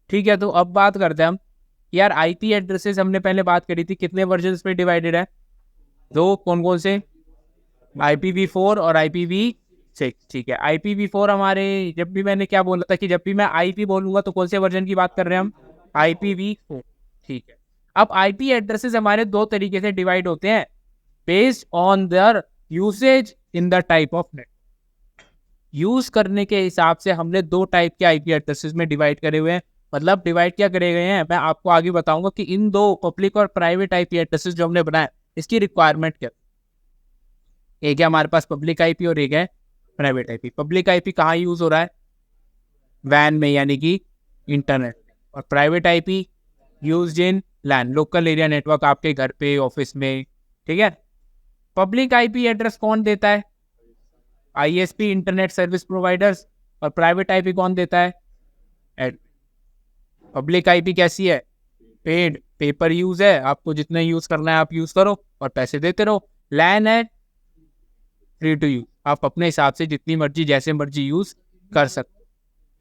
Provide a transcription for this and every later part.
ठीक है, तो अब बात करते हैं हम यार आईपी एड्रेसेस। हमने पहले बात करी थी कितने वर्जन पे डिवाइडेड है, दो, कौन कौन से, IPv4 और IPv6। ठीक है, IPv4 हमारे, जब भी मैंने क्या बोला था कि जब भी मैं आईपी बोलूंगा तो कौन से वर्जन की बात कर रहे हैं हम, IPv4। ठीक है, अब आईपी एड्रेसेस हमारे दो तरीके से डिवाइड होते हैं based on their usage in the type of net. Use करने के हिसाब से हमने दो टाइप के आईपी एड्रेसेस में डिवाइड करे हुए हैं। मतलब डिवाइड क्या करे गए हैं, मैं आपको आगे बताऊंगा कि इन दो पब्लिक और प्राइवेट आईपी एड्रेसेस जो हमने बनाए इसकी रिक्वायरमेंट क्या, एक है हमारे पास पब्लिक आईपी और एक है प्राइवेट आईपी। पब्लिक आईपी कहाँ यूज हो रहा है, वैन में यानी कि इंटरनेट, और private IP use in LAN, local area network, आपके घर पे, ऑफिस में। ठीक है, पब्लिक आईपी एड्रेस कौन देता है, आईएसपी, इंटरनेट सर्विस प्रोवाइडर्स, और प्राइवेट आईपी कौन देता है। पब्लिक आईपी कैसी है, पेड, पेपर यूज है, आपको जितना यूज करना है आप यूज करो और पैसे देते रहो। लैन है फ्री टू यूज, आप अपने हिसाब से जितनी मर्जी जैसे मर्जी यूज कर सकते हो।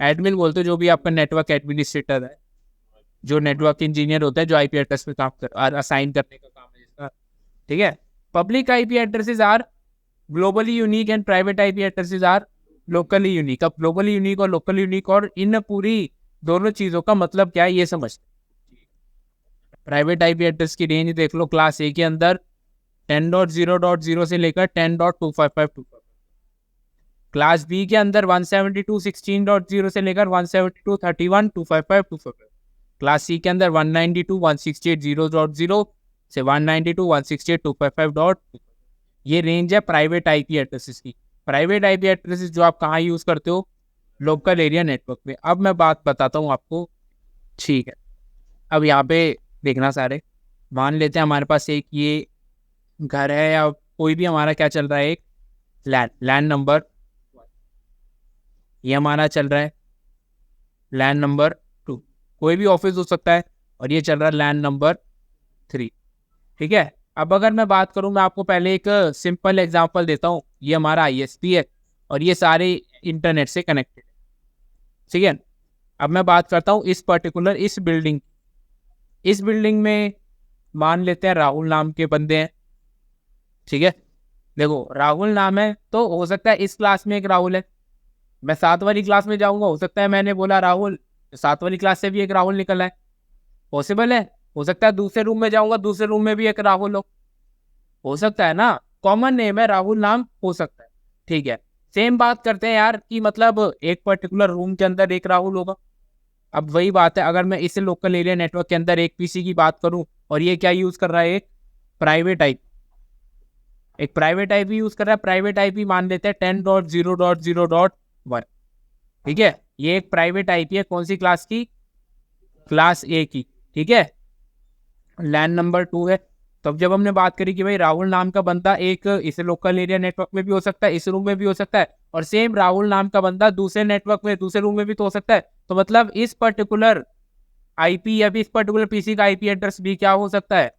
एडमिन बोलते जो भी आपका नेटवर्क एडमिनिस्ट्रेटर है, जो नेटवर्क इंजीनियर होता है, जो आईपी एड्रेस पे काम कर असाइन करने का काम है जिसका। ठीक है, public IP addresses are globally unique and private IP addresses are locally unique. अब ग्लोबली यूनिक और लोकली यूनिक और इन पूरी दोनों चीजों का मतलब क्या है ये समझते। प्राइवेट आईपी एड्रेस की रेंज देख लो, क्लास ए के अंदर 10.0.0 से लेकर 10.25525, क्लास बी के अंदर 172.16.0 से लेकर 172.31.25525, क्लास सी के अंदर 192.168.0.0 से 192.168.255. ये रेंज है प्राइवेट आईपी एड्रेसेस की। प्राइवेट आईपी एड्रेसेस जो आप कहाँ यूज करते हो, लोकल एरिया नेटवर्क में। अब मैं बात बताता हूँ आपको। ठीक है, अब यहाँ पे देखना सारे, मान लेते हैं हमारे पास एक ये घर है या कोई भी हमारा क्या चल रहा है, एक लैन नंबर, ये हमारा चल रहा है लैन नंबर 2, कोई भी ऑफिस हो सकता है, और ये चल रहा है लैन नंबर 3। ठीक है, अब अगर मैं बात करूं, मैं आपको पहले एक सिंपल एग्जांपल देता हूं। ये हमारा आईएसपी है और ये सारे इंटरनेट से कनेक्टेड है। ठीक है, अब मैं बात करता हूं इस पर्टिकुलर इस बिल्डिंग में मान लेते हैं राहुल नाम के बंदे हैं। ठीक है, देखो राहुल नाम है तो हो सकता है इस क्लास में एक राहुल है, मैं 7 वाली क्लास में जाऊंगा, हो सकता है मैंने बोला राहुल, 7 वाली क्लास से भी एक राहुल निकला है, पॉसिबल है। हो सकता है दूसरे रूम में जाऊंगा, दूसरे रूम में भी एक राहुल हो सकता है ना, कॉमन नेम है राहुल, नाम हो सकता है। ठीक है, सेम बात करते हैं यार कि मतलब एक पर्टिकुलर रूम के अंदर एक राहुल होगा। अब वही बात है, अगर मैं इस लोकल एरिया नेटवर्क के अंदर एक पीसी की बात करूं और ये क्या यूज कर रहा है, एक प्राइवेट आईपी यूज कर रहा है। प्राइवेट आईपी मान लेते हैं 10.0.0.1। ठीक है, ये एक प्राइवेट आईपी है, कौन सी क्लास की, क्लास ए की। ठीक है, लैन नंबर 2 है। तो अब जब हमने बात करी कि भाई राहुल नाम का बंदा एक इस लोकल एरिया नेटवर्क में भी हो सकता है, इस रूम में भी हो सकता है, और सेम राहुल नाम का बंदा दूसरे नेटवर्क में दूसरे रूम में भी तो हो सकता है। तो मतलब इस पर्टिकुलर आईपी या फिर इस पर्टिकुलर पीसी का आईपी एड्रेस भी क्या हो सकता है,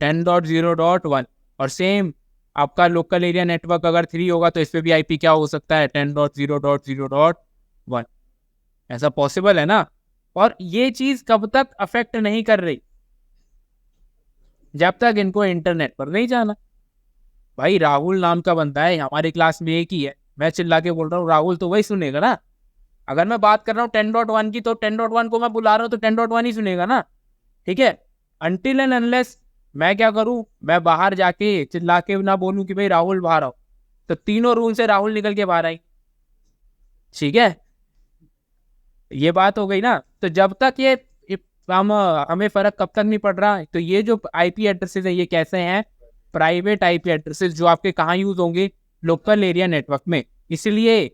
10.0.1। और सेम आपका लोकल एरिया नेटवर्क अगर 3 होगा तो इस पे भी आईपी क्या हो सकता है, 10.0.0.1। ऐसा पॉसिबल है ना। और ये चीज कब तक अफेक्ट नहीं कर रही, जब तक इनको इंटरनेट पर नहीं जाना। भाई राहुल नाम का बंदा है, हमारी क्लास में एक ही है, मैं चिल्ला के बोल रहा हूँ राहुल, तो वही सुनेगा ना। अगर मैं बात कर रहा हूँ 10.1 की, तो 10.1 को मैं बुला रहा हूँ तो 10.1 ही सुनेगा ना। ठीक है, अनटिल एंड अनलेस मैं क्या करूं, मैं बाहर जाके चिल्ला के ना बोलूं कि भाई राहुल बाहर आओ, तो तीनों रूम से राहुल निकल के बाहर आई। ठीक है, ये बात हो गई ना। तो जब तक ये हमें फर्क कब तक नहीं पड़ रहा, तो ये जो आईपी एड्रेसेस है ये कैसे हैं, प्राइवेट आईपी एड्रेसेस, जो आपके कहाँ यूज होंगे, लोकल एरिया नेटवर्क में। इसलिए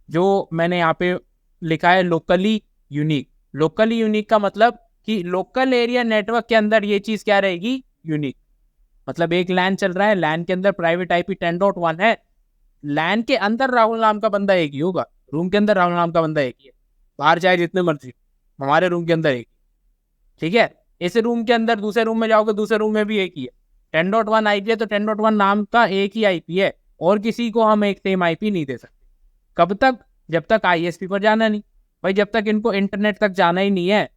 जो मैंने यहाँ पे लिखा है लोकली यूनिक, लोकली यूनिक का मतलब कि लोकल एरिया नेटवर्क के अंदर ये चीज क्या रहेगी, यूनिक। मतलब एक लैन चल रहा है, लैन के अंदर प्राइवेट आईपी 10.1 है, लैन के अंदर राहुल नाम का बंदा एक ही होगा, रूम के अंदर राहुल नाम का बंदा एक ही है, बाहर चाहे जितने मर्जी, हमारे रूम के अंदर एक। ठीक है, इस रूम के अंदर दूसरे रूम में जाओगे, दूसरे रूम में भी एक ही है। 10.1 आईपी है तो 10.1 नाम का एक ही आईपी है, और किसी को हम एक सेम आईपी नहीं दे सकते। कब तक, जब तक आईएसपी पर जाना नहीं। भाई जब तक इनको इंटरनेट तक जाना ही नहीं है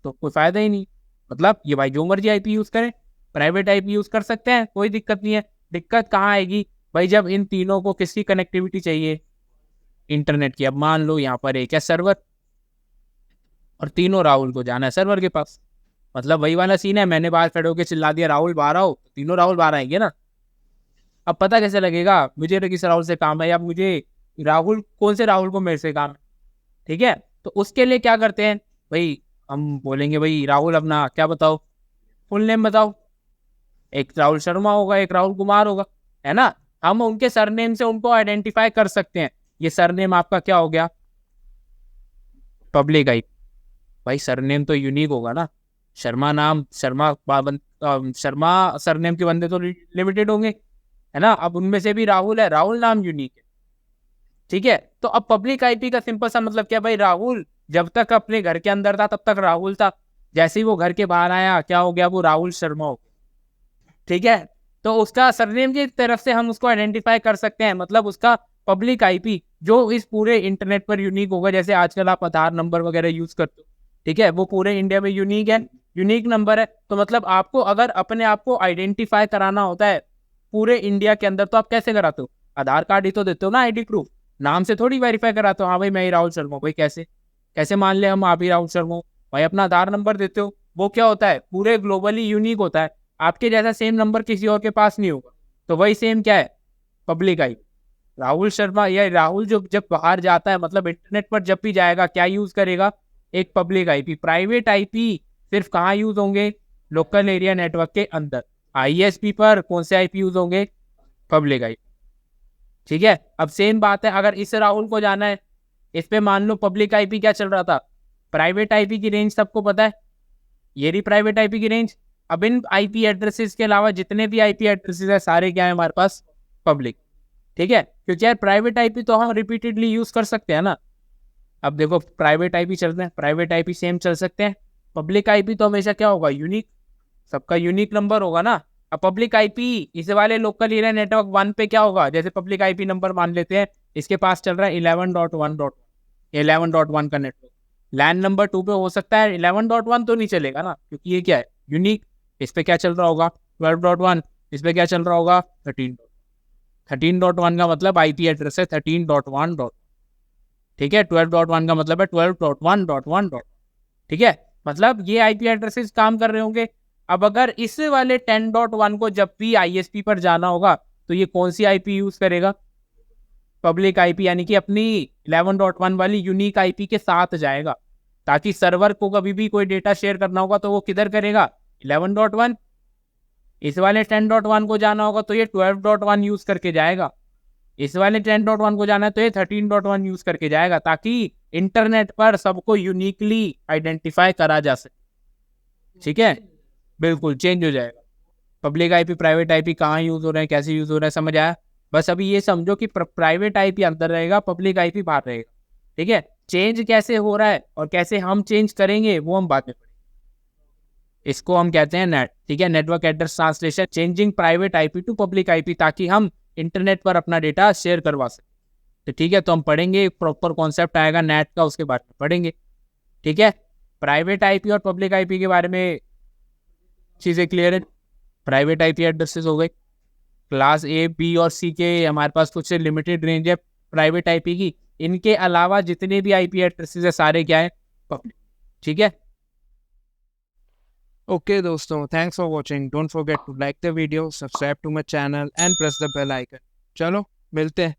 तो कोई फायदा ही नहीं। मतलब ये भाई जो मर्जी आईपी यूज करें, प्राइवेट आईपी यूज कर सकते हैं, कोई दिक्कत नहीं है। दिक्कत कहाँ आएगी भाई, जब इन तीनों को किसकी कनेक्टिविटी चाहिए, इंटरनेट की। अब मान लो यहाँ पर एक है सर्वर और तीनों राहुल को जाना है सर्वर के पास, मतलब वही वाला सीन है, मैंने बाहर खड़े होकर चिल्ला दिया राहुल बाहर आओ, तो तीनों राहुल बाहर आएंगे ना। अब पता कैसे लगेगा मुझे तो किस राहुल से काम है, या मुझे राहुल कौन से राहुल को मेरे से काम है, ठीक है। तो उसके लिए क्या करते हैं भाई, हम बोलेंगे भाई राहुल अपना क्या बताओ, फुल नेम बताओ। एक राहुल शर्मा होगा, एक राहुल कुमार होगा, है ना। हम उनके सरनेम से उनको आइडेंटिफाई कर सकते हैं। ये सरनेम आपका क्या हो गया, पब्लिक आई। भाई सरनेम तो यूनिक होगा ना, शर्मा नाम, शर्मा सरनेम के बंदे तो लिमिटेड होंगे, है ना। अब उनमें से भी राहुल है, राहुल नाम यूनिक है, ठीक है। तो अब पब्लिक आईपी का सिंपल सा मतलब क्या भाई, राहुल जब तक अपने घर के अंदर था तब तक राहुल था, जैसे ही वो घर के बाहर आया क्या हो गया, वो राहुल शर्मा हो गया, ठीक है। तो उसका सरनेम की तरफ से हम उसको आइडेंटिफाई कर सकते हैं, मतलब उसका पब्लिक आईपी जो इस पूरे इंटरनेट पर यूनिक होगा। जैसे आजकल आप आधार नंबर वगैरह यूज करते हो, ठीक है, वो पूरे इंडिया में यूनिक है, यूनिक नंबर है। तो मतलब आपको अगर अपने आप को आइडेंटिफाई कराना होता है पूरे इंडिया के अंदर, तो आप कैसे कराते हो, आधार कार्ड ही तो देते हो ना, आईडी प्रूफ, नाम से थोड़ी वेरीफाई कराते हो। हाँ भाई मैं ही राहुल शर्मा हूँ, भाई कैसे कैसे मान ले हम आप ही राहुल शर्मा हो, भाई अपना आधार नंबर देते हो, वो क्या होता है पूरे ग्लोबली यूनिक होता है, आपके जैसा सेम नंबर किसी और के पास नहीं होगा। तो वही सेम क्या है, पब्लिक आई। राहुल शर्मा या राहुल जो जब बाहर जाता है, मतलब इंटरनेट पर जब भी जाएगा, क्या यूज करेगा, एक पब्लिक आईपी। प्राइवेट आईपी सिर्फ कहाँ यूज होंगे, लोकल एरिया नेटवर्क के अंदर। आईएसपी पर कौन से आईपी यूज होंगे, पब्लिक आईपी, ठीक है। अब सेम बात है, अगर इस राहुल को जाना है, इस पे मान लो पब्लिक आईपी क्या चल रहा था, प्राइवेट आईपी की रेंज सबको पता है, ये रही प्राइवेट आईपी की रेंज। अब इन आईपी एड्रेसेस के अलावा जितने भी आईपी एड्रेसेस है सारे क्या है हमारे पास, पब्लिक, ठीक है। क्योंकि यार प्राइवेट आईपी तो हम रिपीटेडली यूज कर सकते हैं ना। अब देखो प्राइवेट आईपी चल रहे हैं, प्राइवेट आईपी सेम चल सकते हैं, पब्लिक आईपी तो हमेशा क्या होगा, यूनिक, सबका यूनिक नंबर होगा ना। अब पब्लिक आईपी इस वाले लोकल एरिया नेटवर्क 1 पे क्या होगा, जैसे पब्लिक आईपी नंबर मान लेते हैं, इसके पास चल रहा है 11.1 का नेटवर्क, लैन नंबर 2 पे हो सकता है 11.1 तो नहीं चलेगा ना, क्योंकि ये क्या है, यूनिक। इस पे क्या चल रहा होगा 12.1, इस पे क्या चल रहा होगा 13.1 का मतलब आईपी एड्रेस है 13.1, ठीक है। 12.1 का मतलब है 12.1.1, ठीक है। मतलब ये आईपी एड्रेसेस काम कर रहे होंगे। अब अगर इस वाले 10.1 को जब भी आईएसपी पर जाना होगा, तो ये कौन सी आईपी यूज करेगा, पब्लिक आईपी, यानी कि अपनी 11.1 वाली यूनिक आईपी के साथ जाएगा, ताकि सर्वर को कभी भी कोई डेटा शेयर करना होगा तो वो किधर करेगा, 11.1। इस वाले 10.1 को जाना होगा तो ये 12.1 यूज करके जाएगा, इस वाले 10.1 को जाना है तो ये 13.1 यूज करके जाएगा, ताकि इंटरनेट पर सबको यूनिकली आइडेंटिफाई करा जा सके, ठीक है। बिल्कुल चेंज हो जाएगा। पब्लिक आईपी प्राइवेट आईपी कहाँ यूज हो रहे हैं, कैसे यूज हो रहा है, समझ आया। बस अभी ये समझो कि प्राइवेट आईपी अंदर रहेगा, पब्लिक आईपी बाहर रहेगा, ठीक है। चेंज कैसे हो रहा है और कैसे हम चेंज करेंगे वो हम बाद में पढ़ेंगे। इसको हम कहते हैं नेट, ठीक है, network address translation, changing private IP to public IP, ताकि हम इंटरनेट पर अपना डेटा शेयर करवा सकें। तो ठीक है, तो हम पढ़ेंगे, एक प्रॉपर कॉन्सेप्ट आएगा नेट का, उसके बारे में पढ़ेंगे, ठीक है। प्राइवेट आईपी और पब्लिक आईपी के बारे में चीज़ें क्लियर है। प्राइवेट आईपी एड्रेसेस हो गए, क्लास ए बी और सी के हमारे पास कुछ लिमिटेड रेंज है प्राइवेट आईपी की, इनके अलावा जितने भी आईपी एड्रेसेस है सारे क्या है, पब्लिक, ठीक है। ओके दोस्तों, thanks for watching, don't forget to like the video, subscribe to my channel and press the bell icon. चलो मिलते हैं।